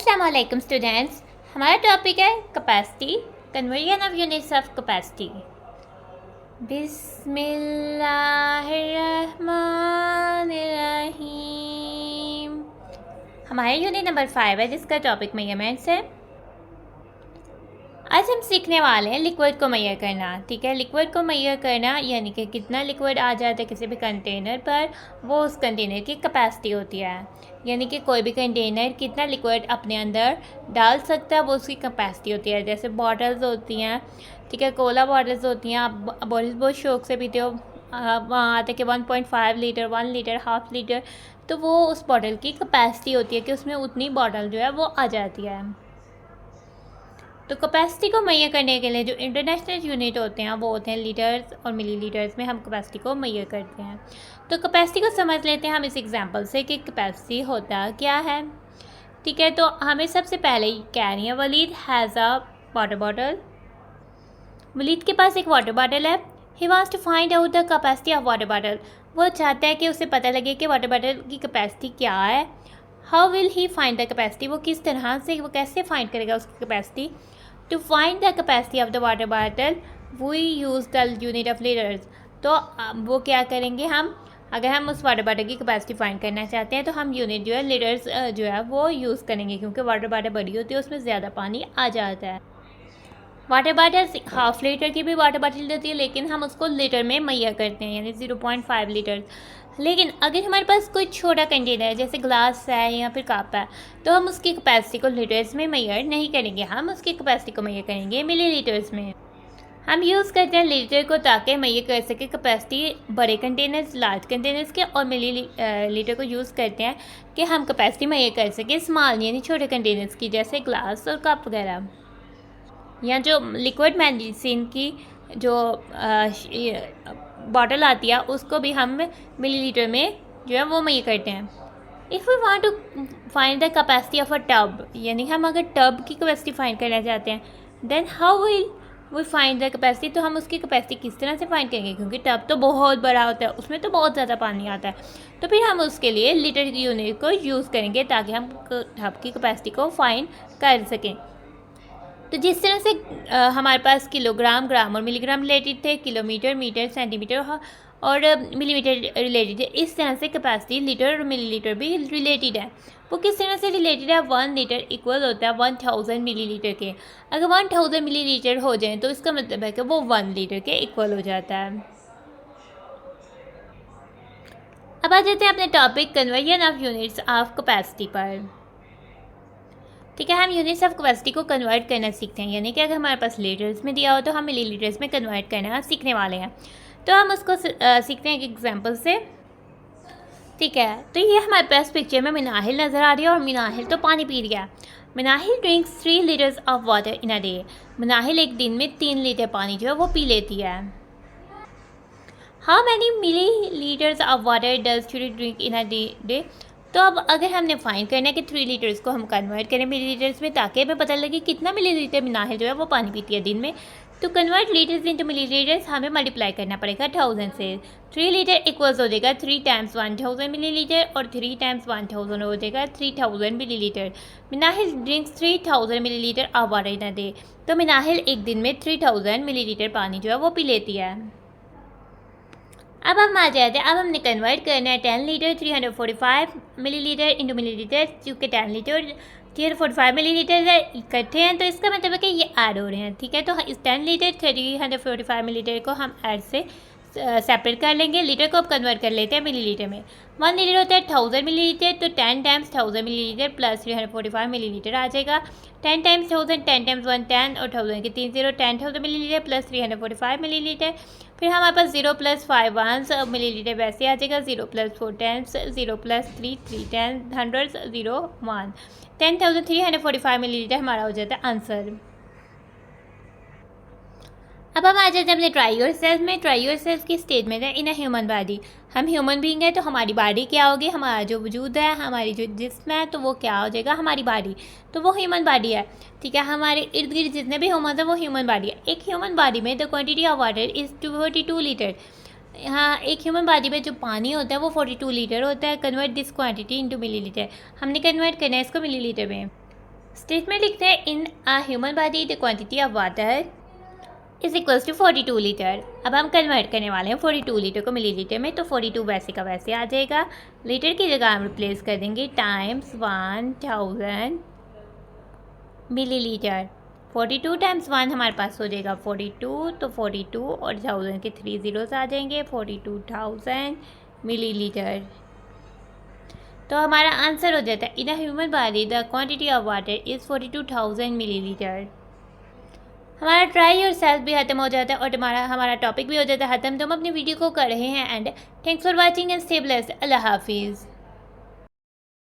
अस्सलाम वालेकुम स्टूडेंट्स। हमारा टॉपिक है capacity, conversion of units of capacity. बिस्मिल्लाहिर्रहमानिर्रहीम। हमारे यूनिट नंबर 5 है जिसका टॉपिक मेजरमेंट्स है। आज हम सीखने वाले हैं लिक्विड को मेजर करना। ठीक है, लिक्विड को मेजर करना यानी कि कितना लिक्विड आ जाता है किसी भी कंटेनर पर, वो उस कंटेनर की कैपेसिटी होती है। यानी कि कोई भी कंटेनर कितना लिक्विड अपने अंदर डाल सकता है वो उसकी कैपेसिटी होती है। जैसे बॉटल्स होती हैं, ठीक है, कोला बॉटल्स होती हैं, आप बॉटल्स बहुत शौक से पीते हो, वहाँ आते कि 1.5 लीटर, 1 लीटर, हाफ लीटर, तो वो उस बॉटल की कैपेसिटी होती है कि उसमें उतनी बॉटल जो है वो आ जाती है। तो कैपेसिटी को मेजर करने के लिए जो इंटरनेशनल यूनिट होते हैं वो होते हैं लीटर्स और मिलीलीटर्स में हम कैपेसिटी को मेजर करते हैं। तो कैपेसिटी को समझ लेते हैं हम इस एग्जांपल से कि कैपेसिटी होता क्या है। ठीक है, तो हमें सबसे पहले कह रही है Walid has a water bottle. Walid के पास एक वाटर बॉटल है। He wants to find out the capacity of water bottle. वो चाहता है कि उसे पता लगे कि वाटर बॉटल की कैपेसिटी क्या है। How will he find the capacity, वो किस तरह से, वो कैसे फाइंड करेगा उसकी capacity. To find the capacity of the water bottle we use the unit of litres. तो वो क्या करेंगे, हम अगर हम उस वाटर बॉटल की कैपेसिटी फाइंड करना चाहते हैं तो हम यूनिट जो है लीटर्स जो है वो यूज़ करेंगे, क्योंकि वाटर बॉटल बड़ी होती है उसमें ज़्यादा पानी आ जाता है। वाटर बॉटल हाफ लीटर की भी वाटर बॉटल होती है लेकिन हम उसको लीटर में मेजर करते हैं, यानी 0.5 लीटर। लेकिन अगर हमारे पास कोई छोटा कंटेनर है जैसे ग्लास है या फिर कप है तो हम उसकी कैपेसिटी को लीटर्स में मेजर नहीं करेंगे, हम उसकी कैपेसिटी को मेजर करेंगे मिलीलीटर्स में। हम यूज़ करते हैं लीटर को ताकि मेजर कर सके कैपेसिटी बड़े कंटेनर्स, लार्ज कंटेनर्स के, और मिली लीटर को यूज़ करते हैं कि हम कैपेसिटी मेजर कर सकें स्मॉल यानी छोटे कंटेनर्स की, जैसे ग्लास और कप वगैरह। या जो लिक्विड मेडिसिन की जो बॉटल आती है उसको भी हम मिलीलीटर में जो है वो मेजर करते हैं। If we want to find the capacity of a tub, यानी हम अगर टब की कैपेसिटी फाइंड करना चाहते हैं, then how will we find the capacity, तो हम उसकी कैपेसिटी किस तरह से फाइंड करेंगे, क्योंकि टब तो बहुत बड़ा होता है, उसमें तो बहुत ज़्यादा पानी आता है। तो फिर हम उसके लिए लीटर की यूनिट को यूज़ करेंगे ताकि हम टब की कैपेसिटी को फाइंड कर सकें। तो जिस तरह से हमारे पास किलोग्राम, ग्राम और मिलीग्राम रिलेटेड थे, किलोमीटर, मीटर, सेंटीमीटर और मिलीमीटर रिलेटेड है, इस तरह से कैपेसिटी लीटर और मिलीलीटर भी रिलेटेड है। वो किस तरह से रिलेटेड है, 1 लीटर इक्वल होता है 1000 मिलीलीटर के। अगर 1000 मिलीलीटर हो जाए तो इसका मतलब है कि वो 1 लीटर के इक्वल हो जाता है। अब आ जाते हैं अपने topic conversion of units of capacity पर। ठीक है, हम यूनिट्स ऑफ कैपेसिटी को कन्वर्ट करना सीखते हैं, यानी कि अगर हमारे पास लीटर्स में दिया हो तो हम मिलीलीटर्स में कन्वर्ट करना सीखने वाले हैं। तो हम उसको सीखते हैं एक एग्जांपल से। ठीक है, तो ये हमारे पास पिक्चर में मिनाहिल नज़र आ रही है और मिनाहिल तो पानी पी रहा है। Minahil drinks 3 litres of water in a day. Minahil एक दिन में 3 लीटर पानी जो है वो पी लेती है। How many millilitres of water does she drink in a day. तो अब अगर हमने फाइंड करना है कि 3 लीटर्स को हम कन्वर्ट करें मिलीलीटर्स में ताकि हमें पता लगे कितना मिलीलीटर मिनाहिल जो है वो पानी पीती है दिन में, तो कन्वर्ट लीटर्स इनटू मिलीलीटर्स हमें मल्टीप्लाई करना पड़ेगा 1000 से। 3 लीटर इक्वल्स हो जाएगा 3 टाइम्स 1000 मिलीलीटर और 3 टाइम्स 1000 हो जाएगा 3000 millilitre. Minahil drinks 3000 millilitre of water in a day. तो मिनाहिल एक दिन में 3000 मिलीलीटर पानी जो है वो पी लेती है। अब हम आ जाते हैं, अब हमने कन्वर्ट करना है 10 लीटर 345 मिलीलीटर इंटू मिलीलीटर, क्योंकि 10 लीटर 345 मिलीलीटर इकट्ठे हैं तो इसका मतलब है कि ये ऐड हो रहे हैं। ठीक है, तो इस 10 लीटर 345 मिलीलीटर को हम ऐड से सेपरेट कर लेंगे। लीटर को अब कन्वर्ट कर लेते हैं मिलीलीटर में। 1 लीटर होता है 1000 मिलीलीटर, तो 10 टाइम्स 1000 मिलीलीटर प्लस 345 मिलीलीटर आ जाएगा। 10 टाइम्स 1000, 10 टाइम्स 1 10 और 1000 के 3 0, 10,000 मिलीलीटर प्लस 345 मिलीलीटर। फिर हमारे पास 0 प्लस 5 1 मिलीलीटर वैसे आ जाएगा। 0 प्लस 4 10, 0 प्लस 3 3 10 100 0 1, 10,345 मिलीलीटर हमारा हो जाता है आंसर। अब हम आ जाते हैं अपने ट्राई योरसेल्फ में। ट्राई योरसेल्फ की स्टेज में है इन अ ह्यूमन बॉडी। हम ह्यूमन बीइंग है तो हमारी बॉडी क्या होगी, हमारा जो वजूद है, हमारी जो जिस्म है, तो वो क्या हो जाएगा, हमारी बॉडी। तो वो ह्यूमन बॉडी है। ठीक है, हमारे इर्द गिर्द जितने भी ह्यूमन है वो ह्यूमन बॉडी है। एक ह्यूमन बॉडी में the quantity of water is 42 litre. हाँ, एक ह्यूमन बॉडी में जो पानी होता है वो 42 लीटर होता है। Convert this quantity into millilitre. हमने कन्वर्ट करना है इसको मिलीलीटर में। स्टेटमेंट लिखते हैं in a human body the quantity of water is equals to 42 litre. अब हम कन्वर्ट करने वाले हैं 42 लीटर को मिलीलीटर में, तो 42 वैसे का वैसे आ जाएगा। लीटर की जगह हम रिप्लेस कर देंगे टाइम्स 1000 मिलीलीटर। 42 टाइम्स 1 हमारे पास हो जाएगा 42, तो 42 और 1000 के 3 ज़ीरोस आ जाएंगे, 42,000 मिलीलीटर। तो हमारा आंसर हो जाता है in a human body the quantity of water is 42,000 millilitre. हमारा ट्राई योर सेल्फ भी ख़त्म हो जाता है और हमारा टॉपिक भी हो जाता है ख़त्म। तो हम अपनी वीडियो को कर रहे हैं and thanks for watching and stay blessed. अल्लाह हाफिज़।